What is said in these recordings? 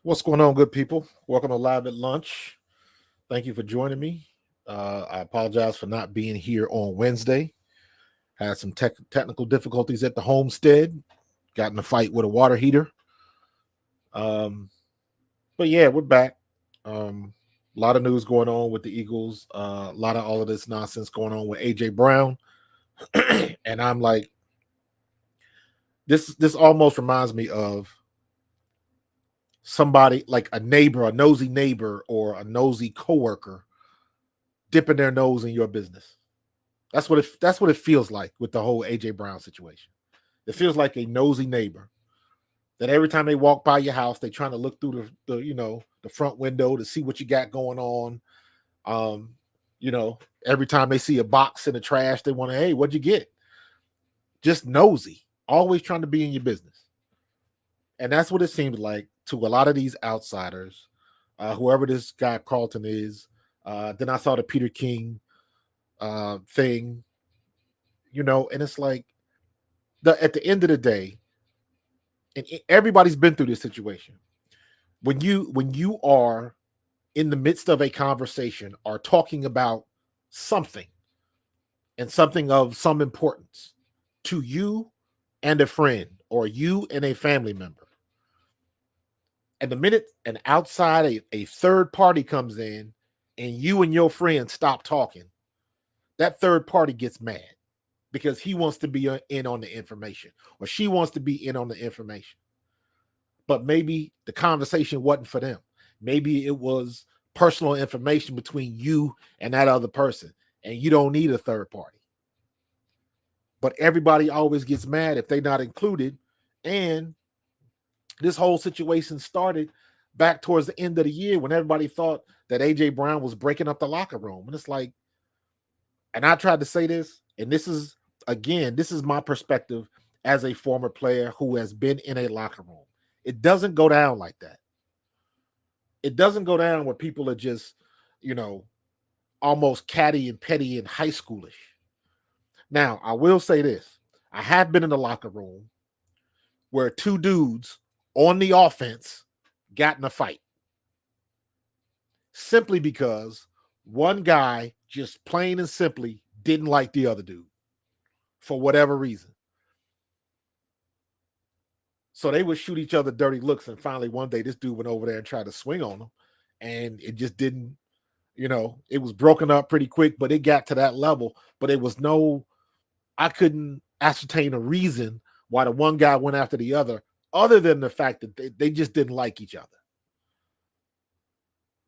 What's going on, good people? Welcome to Live at Lunch. Thank you for joining me. I apologize for not being here on Wednesday. Had some technical difficulties at the homestead. Got in a fight with a water heater. Um, but yeah, we're back. A lot of news going on with the Eagles. A lot of all of this nonsense going on with AJ Brown. And I'm like, this almost reminds me of somebody like a neighbor, a nosy neighbor, or a nosy coworker dipping their nose in your business. That's what it feels like with the whole AJ Brown situation. It feels like a nosy neighbor that every time they walk by your house, they trying to look through the front window to see what you got going on. Um, every time they see a box in the trash, they want to, hey, what'd you get? Just nosy, always trying to be in your business. And that's what it seems like to a lot of these outsiders, whoever this guy Carlton is. Then I saw the Peter King thing, and it's like at the end of the day, and everybody's been through this situation. When you are in the midst of a conversation or talking about something and something of some importance to you and a friend or you and a family member, and the minute an outside a third party comes in and you and your friend stop talking, that third party gets mad because he wants to be in on the information or she wants to be in on the information. But maybe the conversation wasn't for them. Maybe it was personal information between you and that other person, and you don't need a third party. But everybody always gets mad if they're not included. And this whole situation started back towards the end of the year when everybody thought that AJ Brown was breaking up the locker room. And it's like, and I tried to say this, and this is my perspective as a former player who has been in a locker room. It doesn't go down like that. It doesn't go down where people are just, you know, almost catty and petty and high schoolish. Now, I will say this. I have been in the locker room where two dudes on the offense got in a fight simply because one guy just plain and simply didn't like the other dude for whatever reason. So they would shoot each other dirty looks. And finally, one day, this dude went over there and tried to swing on him. And it just didn't, it was broken up pretty quick, but it got to that level. But it was I couldn't ascertain a reason why the one guy went after the other than the fact that they just didn't like each other.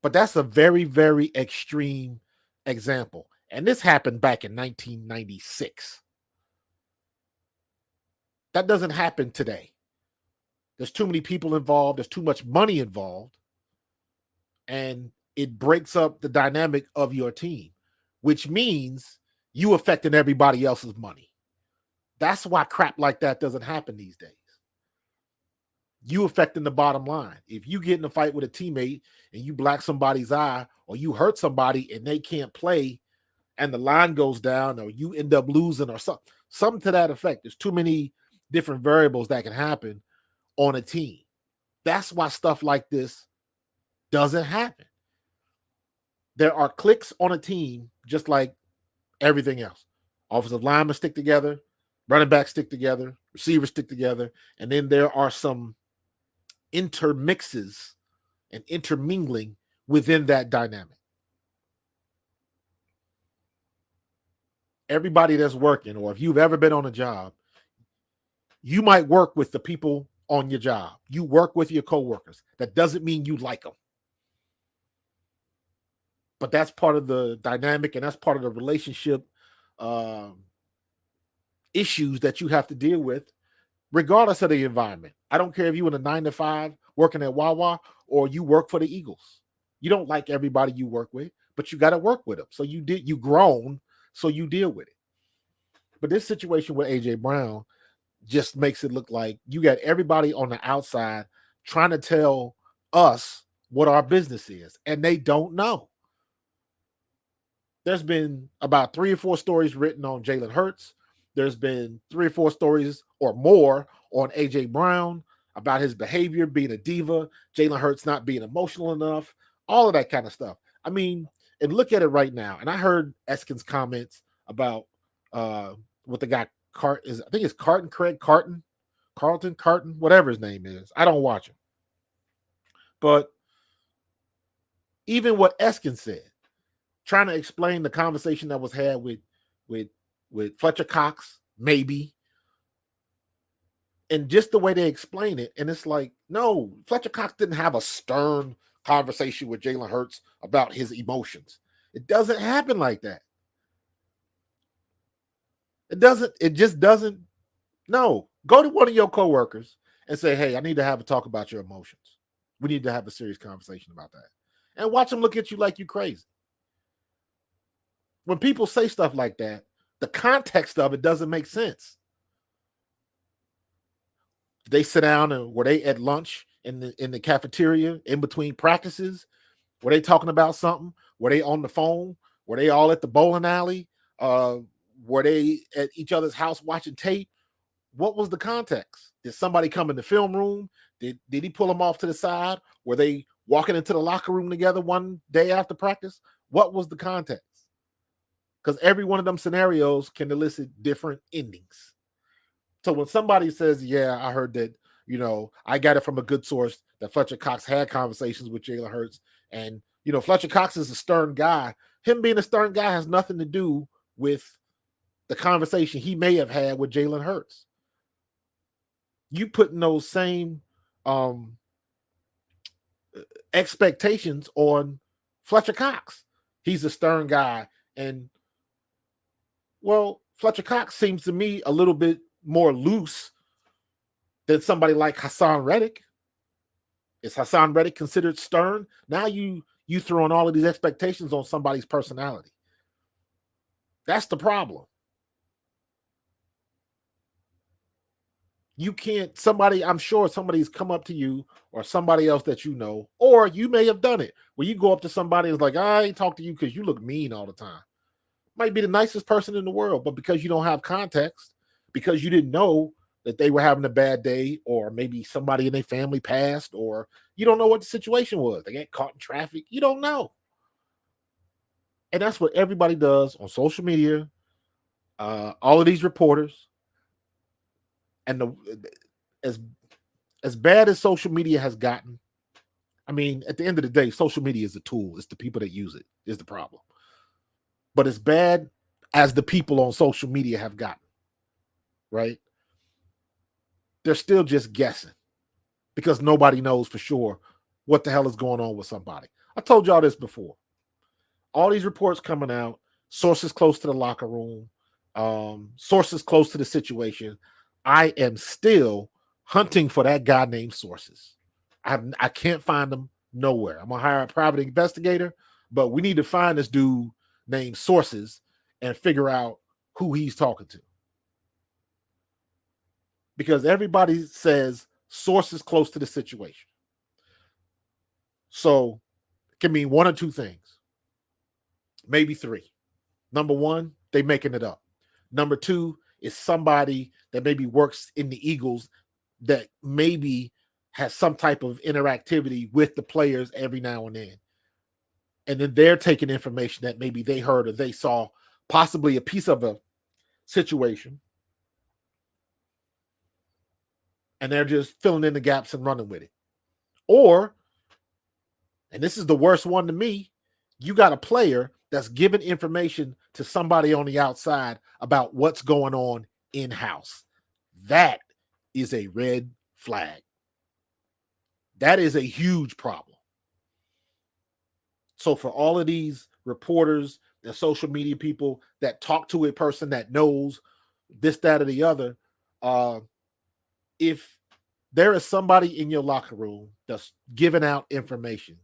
But that's a very, very extreme example. And this happened back in 1996. That doesn't happen today. There's too many people involved, there's too much money involved, and it breaks up the dynamic of your team, which means you affecting everybody else's money. That's why crap like that doesn't happen these days. You affecting the bottom line. If you get in a fight with a teammate and you black somebody's eye or you hurt somebody and they can't play and the line goes down or you end up losing or something to that effect. There's too many different variables that can happen on a team. That's why stuff like this doesn't happen. There are cliques on a team just like everything else. Offensive linemen stick together, running backs stick together, receivers stick together, and then there are some intermixes and intermingling within that dynamic. Everybody that's working, or if you've ever been on a job, you might work with the people on your job. You work with your coworkers. That doesn't mean you like them. But that's part of the dynamic and that's part of the relationship issues that you have to deal with, regardless of the environment. I don't care if you in a 9 to 5 working at Wawa or you work for the Eagles. You don't like everybody you work with, but you got to work with them. So you grown, so you deal with it. But this situation with AJ Brown just makes it look like you got everybody on the outside trying to tell us what our business is, and they don't know. There's been about 3 or 4 stories written on Jalen Hurts. There's been 3 or 4 stories or more on AJ Brown. about his behavior, being a diva, Jalen Hurts not being emotional enough, all of that kind of stuff. I mean, and look at it right now. And I heard Eskin's comments about what the guy I think it's Carlton, whatever his name is. I don't watch him. But even what Eskin said, trying to explain the conversation that was had with Fletcher Cox, maybe, and just the way they explain it, and it's like, no, Fletcher Cox didn't have a stern conversation with Jalen Hurts about his emotions. It doesn't happen like that. It just doesn't. No, go to one of your coworkers and say, hey, I need to have a talk about your emotions. We need to have a serious conversation about that. And watch them look at you like you crazy. When people say stuff like that, the context of it doesn't make sense. They sit down and were they at lunch in the cafeteria in between practices? Were they talking about something? Were they on the phone? Were they all at the bowling alley? Were they at each other's house watching tape? What was the context? Did somebody come in the film room? Did he pull them off to the side? Were they walking into the locker room together one day after practice? What was the context? Because every one of them scenarios can elicit different endings. So when somebody says, yeah, I heard that, I got it from a good source that Fletcher Cox had conversations with Jalen Hurts. And, Fletcher Cox is a stern guy. Him being a stern guy has nothing to do with the conversation he may have had with Jalen Hurts. You putting those same expectations on Fletcher Cox. He's a stern guy. And, well, Fletcher Cox seems to me a little bit more loose than somebody like Hassan Reddick. Is Hassan Reddick considered stern? Now you throwing all of these expectations on somebody's personality. That's the problem. You can't, I'm sure somebody's come up to you or somebody else that you know, or you may have done it, where you go up to somebody and it's like, I ain't talk to you because you look mean all the time. Might be the nicest person in the world, but because you don't have context, because you didn't know that they were having a bad day, or maybe somebody in their family passed, or you don't know what the situation was. They get caught in traffic. You don't know. And that's what everybody does on social media. All of these reporters. And as bad as social media has gotten, I mean, at the end of the day, social media is a tool. It's the people that use it is the problem. But as bad as the people on social media have gotten, right? They're still just guessing because nobody knows for sure what the hell is going on with somebody. I told y'all this before. All these reports coming out, sources close to the locker room, sources close to the situation. I am still hunting for that guy named Sources. I can't find him nowhere. I'm going to hire a private investigator, but we need to find this dude named Sources and figure out who he's talking to. Because everybody says sources close to the situation. So it can mean one or two things, maybe three. Number one, they making it up. Number two is somebody that maybe works in the Eagles that maybe has some type of interactivity with the players every now and then. And then they're taking information that maybe they heard or they saw, possibly a piece of a situation, and they're just filling in the gaps and running with it. Or, and this is the worst one to me, you got a player that's giving information to somebody on the outside about what's going on in-house. That is a red flag. That is a huge problem. So for all of these reporters and social media people that talk to a person that knows this, that, or the other, if there is somebody in your locker room that's giving out information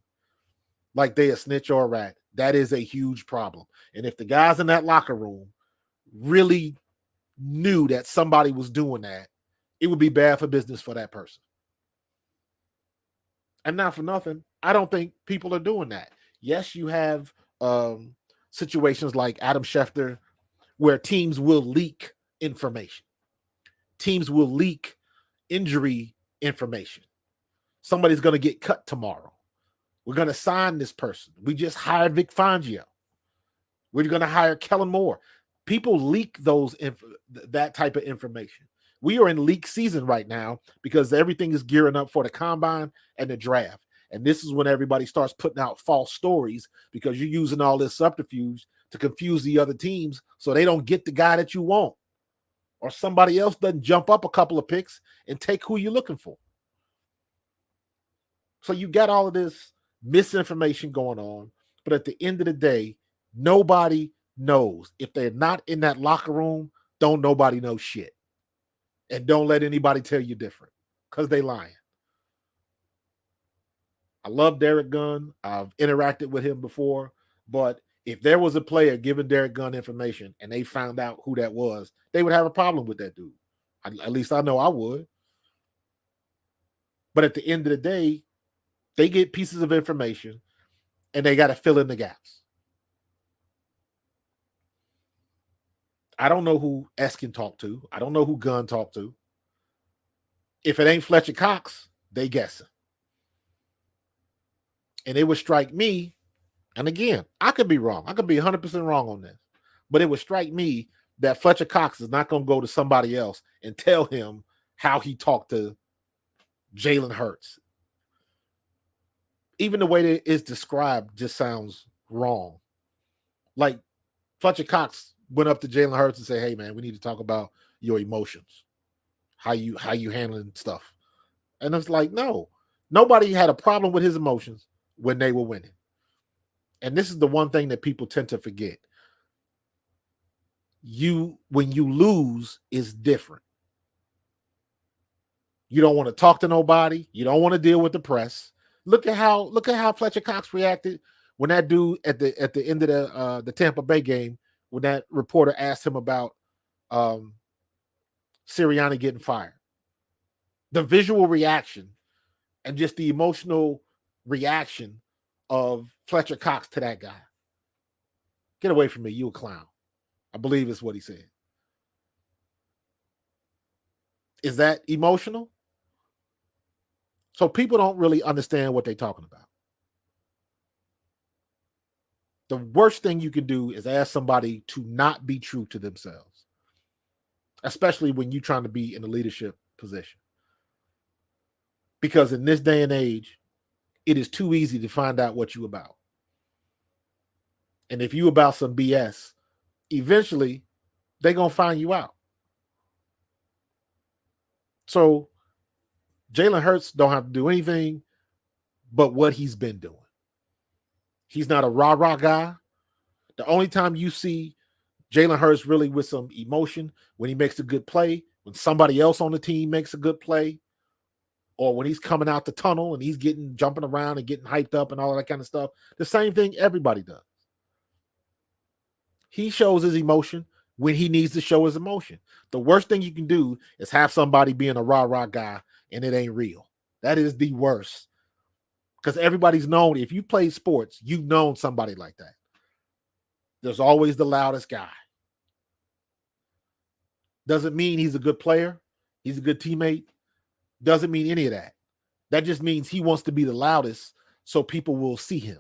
like they a snitch or a rat, that is a huge problem. And if the guys in that locker room really knew that somebody was doing that, it would be bad for business for that person. And not for nothing, I don't think people are doing that. Yes, you have situations like Adam Schefter where teams will leak information. Teams will leak injury information. Somebody's going to get cut tomorrow. We're going to sign this person. We just hired Vic Fangio. We're going to hire Kellen Moore. People leak that type of information. We are in leak season right now because everything is gearing up for the combine and the draft. And this is when everybody starts putting out false stories because you're using all this subterfuge to confuse the other teams so they don't get the guy that you want. Or somebody else doesn't jump up a couple of picks and take who you're looking for. So you got all of this misinformation going on. But at the end of the day, nobody knows. If they're not in that locker room, don't nobody know shit. And don't let anybody tell you different because they lying. I love Derek Gunn. I've interacted with him before. But if there was a player giving Derek Gunn information and they found out who that was, they would have a problem with that dude. At least I know I would. But at the end of the day, they get pieces of information and they got to fill in the gaps. I don't know who Eskin talked to. I don't know who Gunn talked to. If it ain't Fletcher Cox, they guessing. And it would strike me, and again, I could be wrong. I could be 100% wrong on this. But it would strike me that Fletcher Cox is not going to go to somebody else and tell him how he talked to Jalen Hurts. Even the way that it's described just sounds wrong. Like Fletcher Cox went up to Jalen Hurts and said, "Hey man, we need to talk about your emotions, how you handling stuff." And it's like, no, nobody had a problem with his emotions when they were winning. And this is the one thing that people tend to forget. When you lose, is different. You don't want to talk to nobody. You don't want to deal with the press. Look at how Fletcher Cox reacted when that dude at the end of the Tampa Bay game, when that reporter asked him about Sirianni getting fired. The visual reaction and just the emotional reaction of Fletcher Cox to that guy. Get away from me, you a clown. I believe is what he said. Is that emotional? So people don't really understand what they're talking about. The worst thing you can do is ask somebody to not be true to themselves, especially when you're trying to be in a leadership position. Because in this day and age, it is too easy to find out what you're about. And if you about some BS, eventually they're going to find you out. So Jalen Hurts don't have to do anything but what he's been doing. He's not a rah-rah guy. The only time you see Jalen Hurts really with some emotion, when he makes a good play, when somebody else on the team makes a good play, or when he's coming out the tunnel and he's jumping around and getting hyped up and all that kind of stuff. The same thing everybody does. He shows his emotion when he needs to show his emotion. The worst thing you can do is have somebody being a rah-rah guy and it ain't real. That is the worst. Because everybody's known, if you play sports, you've known somebody like that. There's always the loudest guy. Doesn't mean he's a good player. He's a good teammate. Doesn't mean any of that. That just means he wants to be the loudest so people will see him.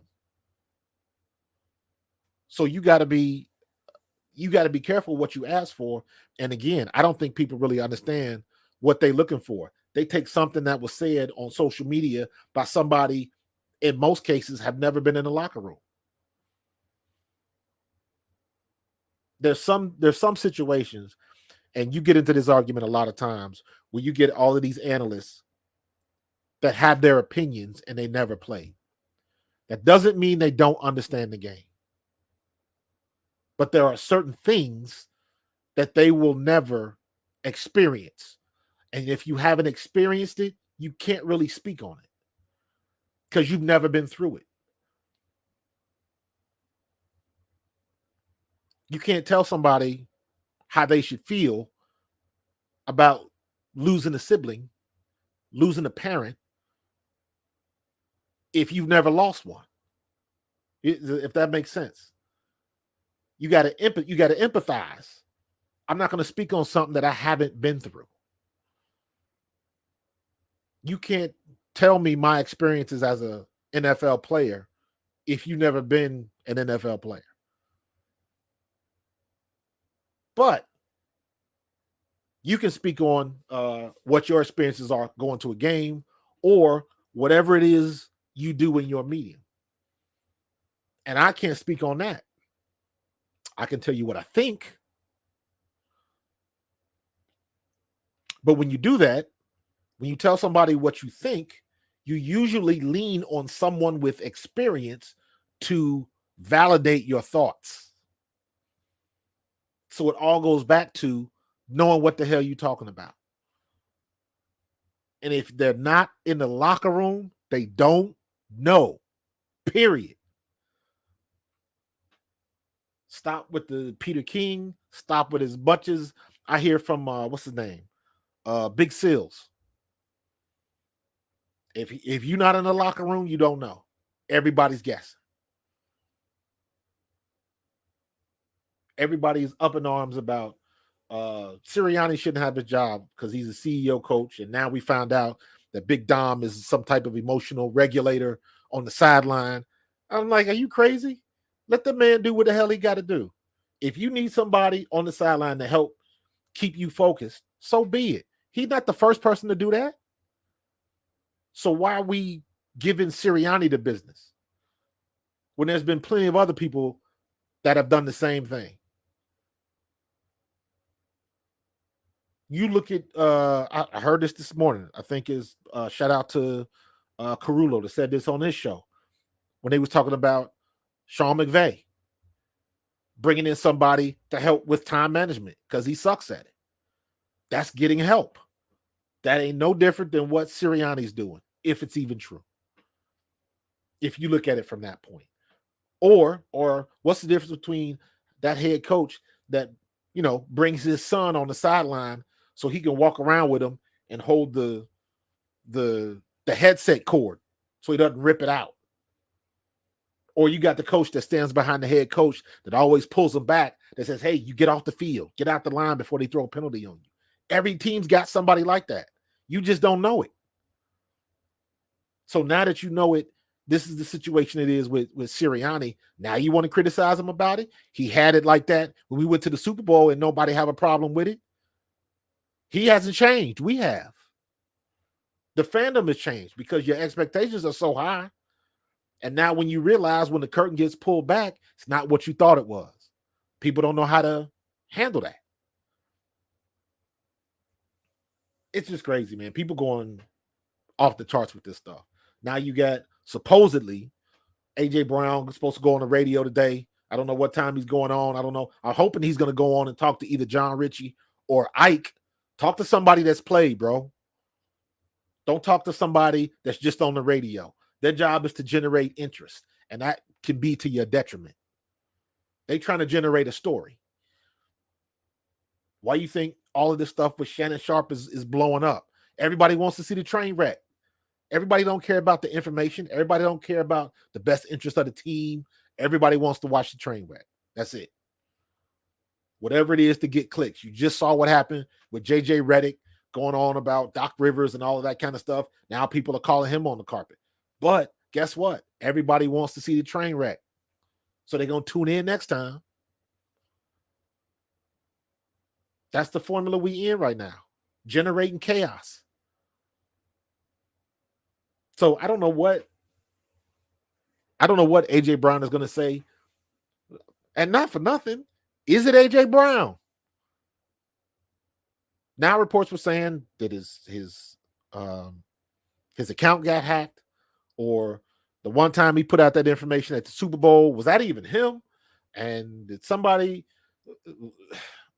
So you got to be careful what you ask for. And again, I don't think people really understand what they're looking for. They take something that was said on social media by somebody, in most cases, have never been in the locker room. There's some situations, and you get into this argument a lot of times, where you get all of these analysts that have their opinions and they never play. That doesn't mean they don't understand the game. But there are certain things that they will never experience. And if you haven't experienced it, you can't really speak on it because you've never been through it. You can't tell somebody how they should feel about losing a sibling, losing a parent, if you've never lost one. If that makes sense. You got to empathize. I'm not going to speak on something that I haven't been through. You can't tell me my experiences as a NFL player if you've never been an NFL player. But you can speak on what your experiences are going to a game or whatever it is you do in your medium. And I can't speak on that. I can tell you what I think. But when you do that, when you tell somebody what you think, you usually lean on someone with experience to validate your thoughts. So it all goes back to knowing what the hell you're talking about. And if they're not in the locker room, they don't know. Period. Stop with the Peter King. Stop with as much as I hear from what's his name? Big Seals. If you're not in the locker room, you don't know. Everybody's guessing. Everybody's up in arms about Sirianni shouldn't have his job because he's a CEO coach. And now we found out that Big Dom is some type of emotional regulator on the sideline. I'm like, are you crazy? Let the man do what the hell he got to do. If you need somebody on the sideline to help keep you focused, so be it. He's not the first person to do that. So why are we giving Sirianni the business when there's been plenty of other people that have done the same thing? You look at, I heard this morning. I think is shout out to Carullo that said this on his show when they was talking about Sean McVay bringing in somebody to help with time management because he sucks at it. That's getting help. That ain't no different than what Sirianni's doing, if it's even true. If you look at it from that point. Or what's the difference between that head coach that, brings his son on the sideline so he can walk around with him and hold the headset cord so he doesn't rip it out? Or you got the coach that stands behind the head coach that always pulls him back that says, hey, you get off the field, get out the line before they throw a penalty on you. Every team's got somebody like that. You just don't know it. So now that you know it, this is the situation it is with Sirianni. Now you want to criticize him about it? He had it like that when we went to the Super Bowl and nobody have a problem with it. He hasn't changed. We have. The fandom has changed because your expectations are so high. And now when you realize when the curtain gets pulled back, it's not what you thought it was. People don't know how to handle that. It's just crazy, man. People going off the charts with this stuff. Now you got supposedly AJ Brown supposed to go on the radio today. I don't know what time he's going on. I don't know. I'm hoping he's going to go on and talk to either John Ritchie or Ike. Talk to somebody that's played, bro. Don't talk to somebody that's just on the radio. Their job is to generate interest, and that can be to your detriment. They trying to generate a story. Why you think all of this stuff with Shannon Sharpe is blowing up? Everybody wants to see the train wreck. Everybody don't care about the information. Everybody don't care about the best interest of the team. Everybody wants to watch the train wreck. That's it. Whatever it is to get clicks. You just saw what happened with JJ Redick going on about Doc Rivers and all of that kind of stuff. Now people are calling him on the carpet. But guess what? Everybody wants to see the train wreck. So they're going to tune in next time. That's the formula we in right now. Generating chaos. So I don't know what AJ Brown is going to say. And not for nothing. Is it AJ Brown? Now reports were saying that his account got hacked, or the one time he put out that information at the Super Bowl, was that even him? And did somebody,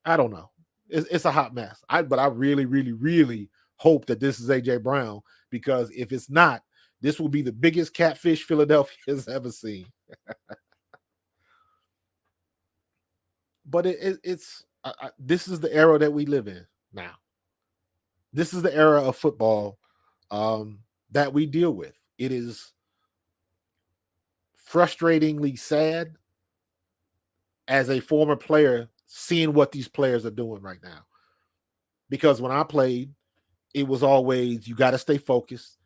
I don't know. It's a hot mess. But I really, really, really hope that this is AJ Brown, because if it's not, this will be the biggest catfish Philadelphia has ever seen. But it's this is the era that we live in now. This is the era of football that we deal with. It is frustratingly sad as a former player seeing what these players are doing right now. Because when I played, it was always, you got to stay focused,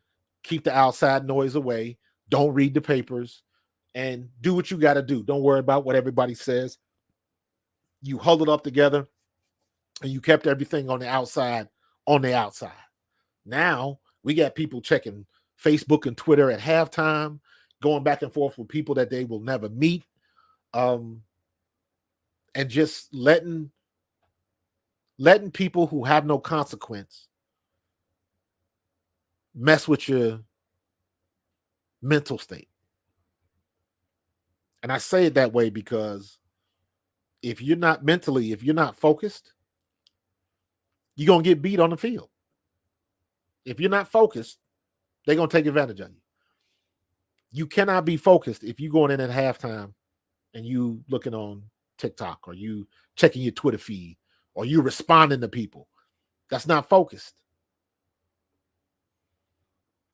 keep the outside noise away, don't read the papers, and do what you got to do. Don't worry about what everybody says. You huddled up together and you kept everything on the outside on the outside. Now we got people checking Facebook and Twitter at halftime, going back and forth with people that they will never meet, and just letting people who have no consequence mess with your mental state. And I say it that way because if you're not focused, you're going to get beat on the field. If you're not focused, they're going to take advantage of you. You cannot be focused if you're going in at halftime and you looking on TikTok, or you checking your Twitter feed, or you responding to people. That's not focused.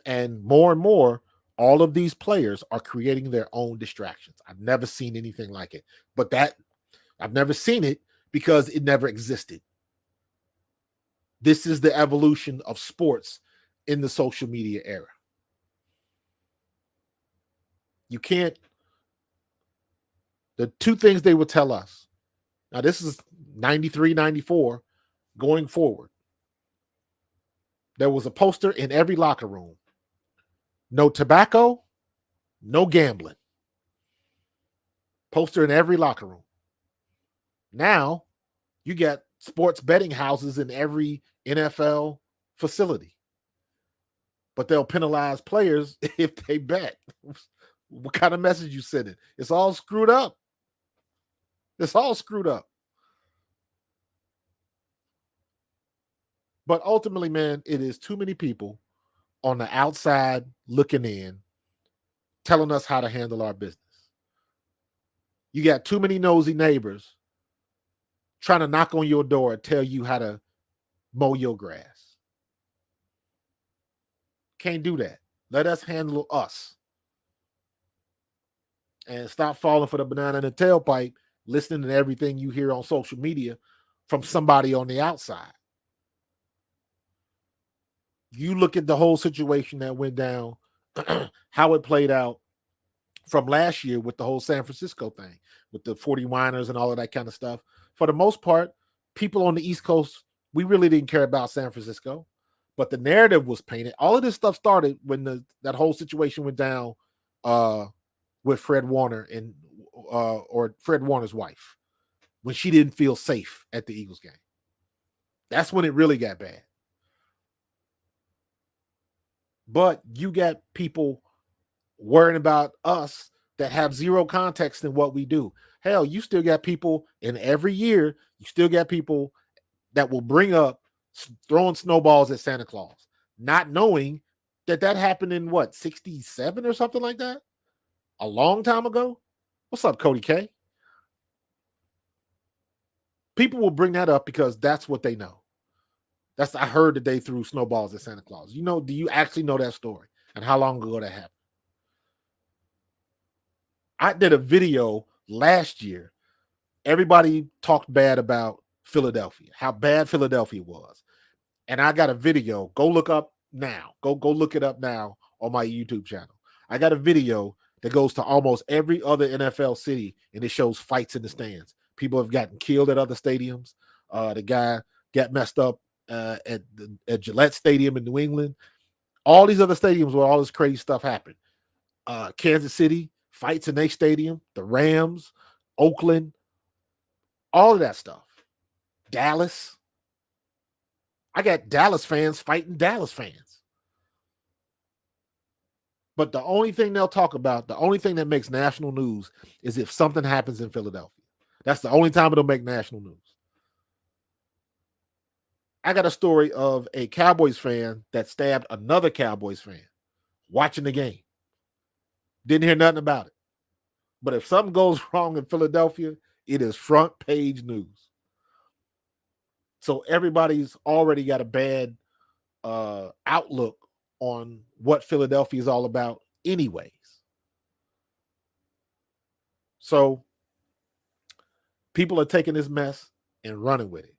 And more, all of these players are creating their own distractions. I've never seen anything like it. But I've never seen it because it never existed. This is the evolution of sports in the social media era. You can't. The two things they would tell us. Now, this is 93, 94 going forward. There was a poster in every locker room. No tobacco, no gambling. Poster in every locker room. Now, you got sports betting houses in every NFL facility. But they'll penalize players if they bet. What kind of message you sending? It's all screwed up. It's all screwed up. But ultimately, man, it is too many people on the outside looking in, telling us how to handle our business. You got too many nosy neighbors trying to knock on your door and tell you how to mow your grass. Can't do that. Let us handle us. And stop falling for the banana in the tailpipe, listening to everything you hear on social media from somebody on the outside. You look at the whole situation that went down, how it played out from last year with the whole San Francisco thing, with the 49ers and all of that kind of stuff. For the most part, people on the East Coast, we really didn't care about San Francisco, but the narrative was painted. All of this stuff started when that whole situation went down with Fred Warner and or Fred Warner's wife, when she didn't feel safe at the Eagles game. That's when it really got bad. But you got people worrying about us that have zero context in what we do. Hell, you still got people in every year, you still got people that will bring up throwing snowballs at Santa Claus, not knowing that happened in what, 67 or something like that? A long time ago? What's up, Cody K? People will bring that up because that's what they know. I heard that they threw snowballs at Santa Claus. Do you actually know that story and how long ago that happened? I did a video last year. Everybody talked bad about Philadelphia, how bad Philadelphia was. And I got a video. Go look up now. Go look it up now on my YouTube channel. I got a video that goes to almost every other NFL city, and it shows fights in the stands. People have gotten killed at other stadiums. The guy got messed up at Gillette Stadium in New England. All these other stadiums where all this crazy stuff happened. Kansas City, fights in their stadium. The Rams, Oakland, all of that stuff. Dallas. I got Dallas fans fighting Dallas fans. But the only thing they'll talk about, the only thing that makes national news is if something happens in Philadelphia. That's the only time it'll make national news. I got a story of a Cowboys fan that stabbed another Cowboys fan watching the game. Didn't hear nothing about it. But if something goes wrong in Philadelphia, it is front page news. So everybody's already got a bad outlook on what Philadelphia is all about anyways. So people are taking this mess and running with it.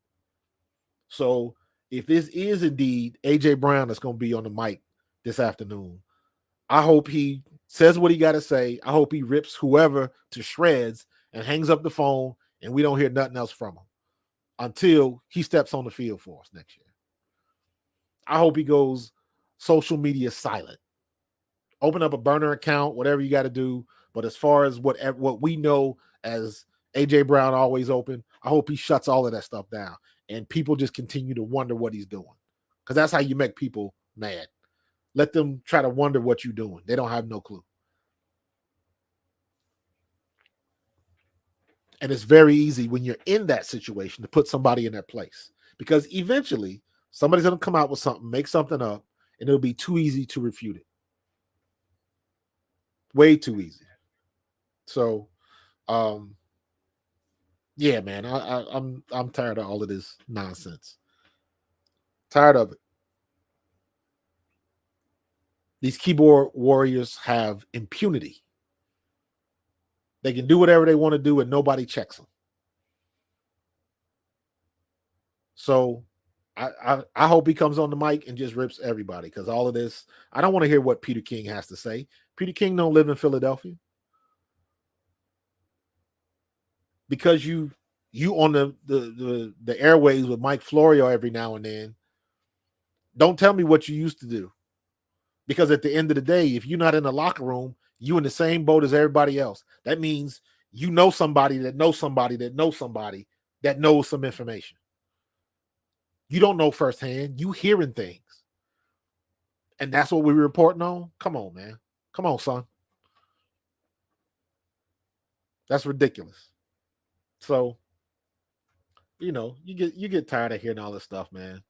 So if this is indeed AJ Brown that's going to be on the mic this afternoon, I hope he says what he got to say. I hope he rips whoever to shreds and hangs up the phone, and we don't hear nothing else from him until he steps on the field for us next year. I hope he goes social media silent. Open up a burner account, whatever you got to do. But as far as what we know as AJ Brown always open, I hope he shuts all of that stuff down and people just continue to wonder what he's doing, because that's how you make people mad. Let them try to wonder what you're doing. They don't have no clue. And it's very easy when you're in that situation to put somebody in their place, because eventually somebody's going to come out with something, make something up, and it'll be too easy to refute it. Way too easy. So, yeah, man, I'm tired of all of this nonsense. Tired of it. These keyboard warriors have impunity. They can do whatever they want to do and nobody checks them. So I hope he comes on the mic and just rips everybody, because all of this, I don't want to hear what Peter King has to say. Peter King don't live in Philadelphia. Because you on the airways with Mike Florio every now and then, don't tell me what you used to do. Because at the end of the day, if you're not in the locker room, you in the same boat as everybody else. That means you know somebody that knows somebody that knows somebody that knows some information. You don't know firsthand. You hearing things. And that's what we're reporting on? Come on, man. Come on, son. That's ridiculous. So, you get tired of hearing all this stuff, man.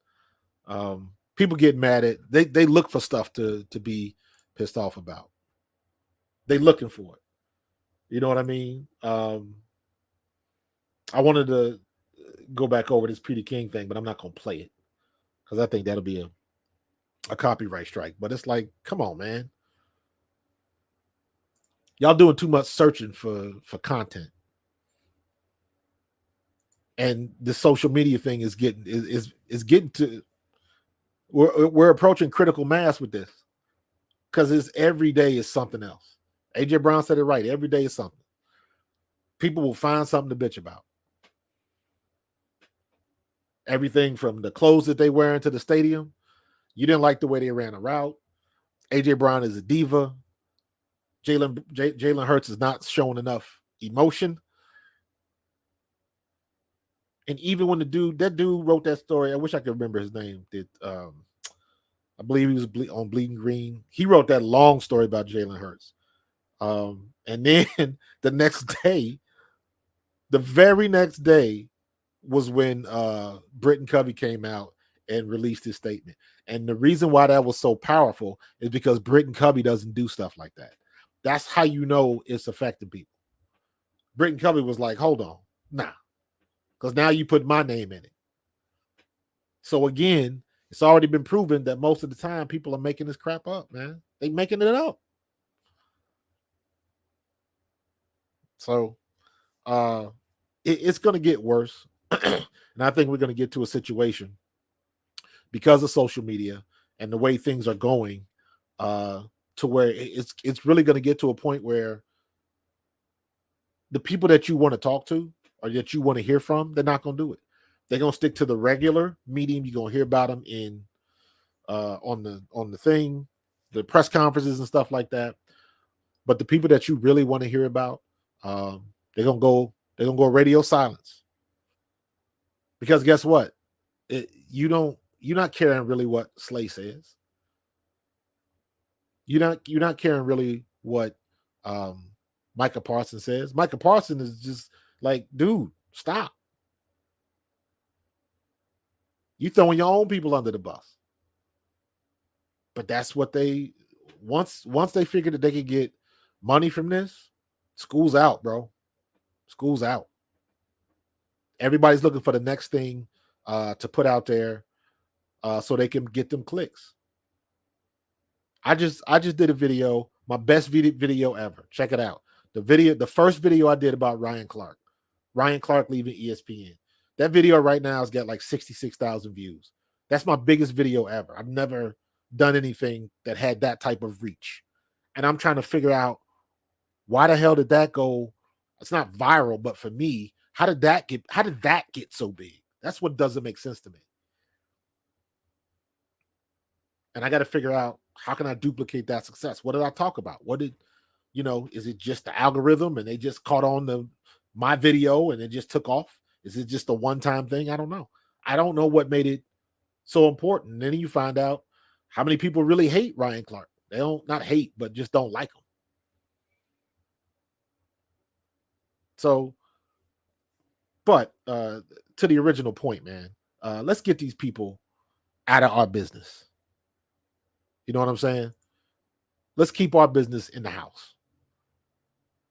People get mad at, they look for stuff to be pissed off about. They looking for it. You know what I mean? I wanted to go back over this Peter King thing, but I'm not going to play it because I think that'll be a copyright strike. But it's like, come on, man. Y'all doing too much searching for content. And the social media thing is getting to, we're approaching critical mass with this, because it's every day is something else. AJ Brown said it right. Every day is something. People will find something to bitch about. Everything from the clothes that they wear into the stadium. You didn't like the way they ran a route. AJ Brown is a diva. Jalen Hurts is not showing enough emotion. And even when that dude wrote that story, I wish I could remember his name. I believe he was on Bleeding Green. He wrote that long story about Jalen Hurts. And then the very next day was when Britton Covey came out and released his statement. And the reason why that was so powerful is because Britton Covey doesn't do stuff like that. That's how you know it's affecting people. Britton Covey was like, hold on, nah. Because now you put my name in it. So again, it's already been proven that most of the time people are making this crap up, man. They making it up. So it's going to get worse. And I think we're going to get to a situation, because of social media and the way things are going, to where it's really going to get to a point where the people that you want to talk to or that you want to hear from, they're not going to do it. They're going to stick to the regular medium. You're going to hear about them in on the thing, the press conferences and stuff like that. But the people that you really want to hear about, they're gonna go radio silence. Because guess what? You're not caring really what Slay says. You're not caring really what Micah Parsons says. Micah Parsons is just like, dude, stop. You throwing your own people under the bus. But that's what once they figured that they could get money from this, school's out, bro. School's out. Everybody's looking for the next thing to put out there so they can get them clicks. I just did a video, my best video ever. Check it out. The first video I did about Ryan Clark leaving ESPN. That video right now has got like 66,000 views. That's my biggest video ever. I've never done anything that had that type of reach. And I'm trying to figure out, why the hell did that go? It's not viral, but for me, how did that get so big? That's what doesn't make sense to me. And I got to figure out, how can I duplicate that success? What did I talk about? What did, is it just the algorithm and they just caught on my video and it just took off? Is it just a one-time thing? I don't know. I don't know what made it so important. And then you find out how many people really hate Ryan Clark. They don't, not hate, but just don't like him. So, but to the original point, man, let's get these people out of our business. You know what I'm saying? Let's keep our business in the house.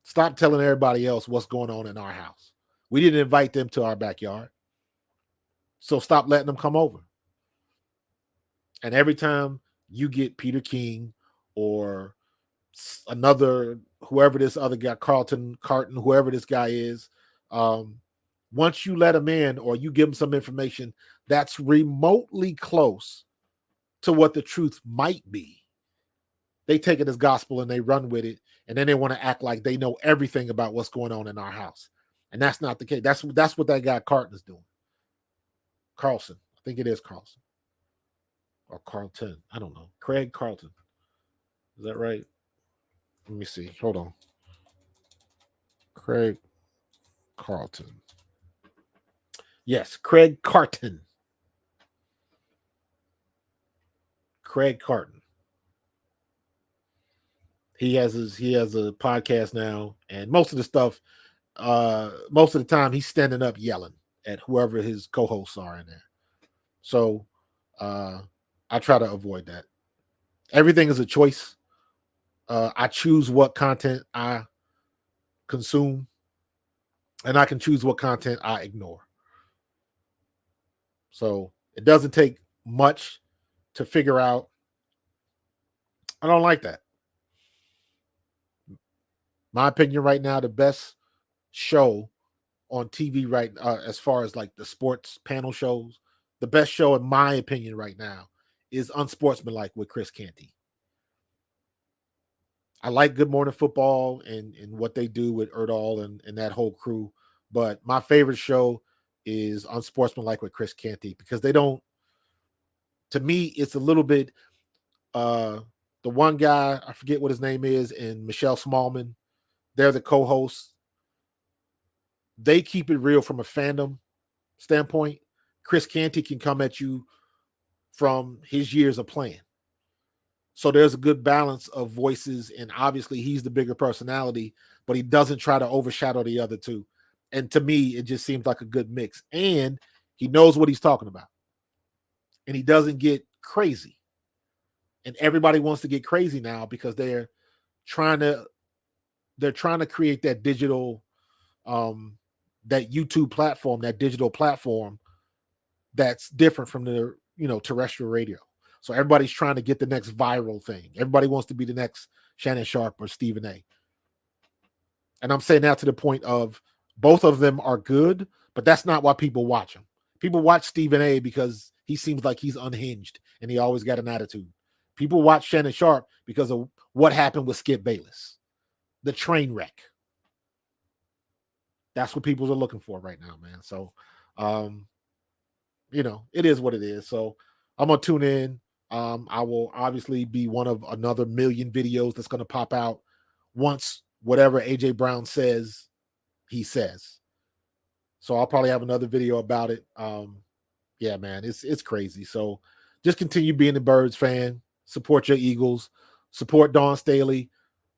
Stop telling everybody else what's going on in our house. We didn't invite them to our backyard. So stop letting them come over. And every time you get Peter King or another, whoever this other guy, Carton, whoever this guy is, once you let him in or you give him some information that's remotely close to what the truth might be, they take it as gospel and they run with it. And then they want to act like they know everything about what's going on in our house. And that's not the case. That's what that guy Carton is doing. Carlson. I think it is Carlson. Or Carlton. I don't know. Craig Carlton. Is that right? Let me see. Hold on. Craig Carlton. Yes, Craig Carton. Craig Carton. He has a podcast now, and most of the stuff, most of the time he's standing up yelling at whoever his co-hosts are in there. So I try to avoid that. Everything is a choice. I choose what content I consume, and I can choose what content I ignore. So it doesn't take much to figure out. I don't like that. My opinion right now, the best show on TV right as far as like the sports panel shows, the best show in my opinion right now is Unsportsmanlike with Chris Canty. I like Good Morning Football and what they do with Erdahl and that whole crew, but my favorite show is Unsportsmanlike with Chris Canty, because they don't, to me, it's a little bit, the one guy, I forget what his name is, and Michelle Smallman, they're the co-hosts. They keep it real from a fandom standpoint. Chris Canty can come at you from his years of playing. So there's a good balance of voices, and obviously he's the bigger personality, but he doesn't try to overshadow the other two. And to me, it just seems like a good mix. And he knows what he's talking about. And he doesn't get crazy. And everybody wants to get crazy now because they're trying to create that digital, that YouTube platform, that digital platform that's different from the, terrestrial radio. So everybody's trying to get the next viral thing. Everybody wants to be the next Shannon Sharpe or Stephen A. And I'm saying that to the point of both of them are good, but that's not why people watch them. People watch Stephen A because he seems like he's unhinged and he always got an attitude. People watch Shannon Sharpe because of what happened with Skip Bayless, the train wreck. That's what people are looking for right now, man. So, it is what it is. So I'm going to tune in. I will obviously be one of another million videos that's going to pop out once whatever AJ Brown says, he says. So I'll probably have another video about it. Yeah, man, it's crazy. So just continue being a Birds fan. Support your Eagles. Support Dawn Staley,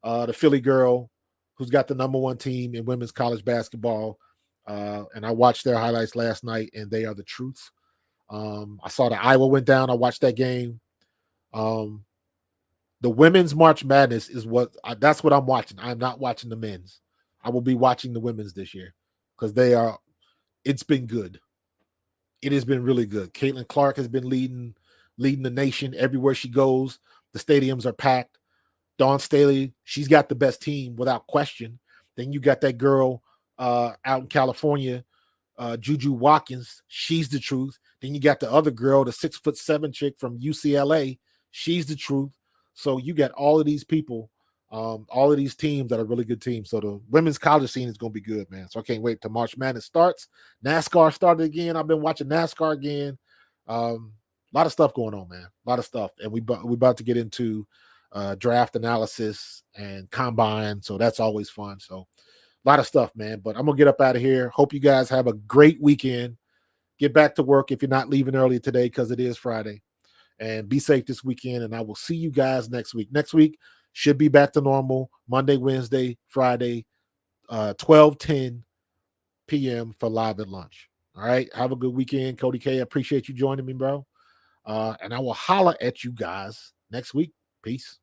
the Philly girl who's got the #1 team in women's college basketball. And I watched their highlights last night, and they are the truth. I saw the Iowa went down. I watched that game. The women's March Madness is that's what I'm watching. I'm not watching the men's. I will be watching the women's this year because it's been good. It has been really good. Caitlin Clark has been leading the nation everywhere she goes. The stadiums are packed. Dawn Staley, she's got the best team without question. Then you got that girl out in California, Juju Watkins. She's the truth. Then you got the other girl, the 6'7" chick from UCLA. She's the truth. So you got all of these people, all of these teams that are really good teams. So the women's college scene is going to be good, man. So I can't wait till March Madness starts. NASCAR started again. I've been watching NASCAR again. A lot of stuff going on, man. A lot of stuff. And we about to get into draft analysis and combine. So that's always fun. So a lot of stuff, man. But I'm going to get up out of here. Hope you guys have a great weekend. Get back to work if you're not leaving early today because it is Friday. And be safe this weekend. And I will see you guys next week. Next week should be back to normal. Monday, Wednesday, Friday, 12:10 p.m. for Live at Lunch. All right. Have a good weekend. Cody K, I appreciate you joining me, bro. And I will holler at you guys next week. Peace.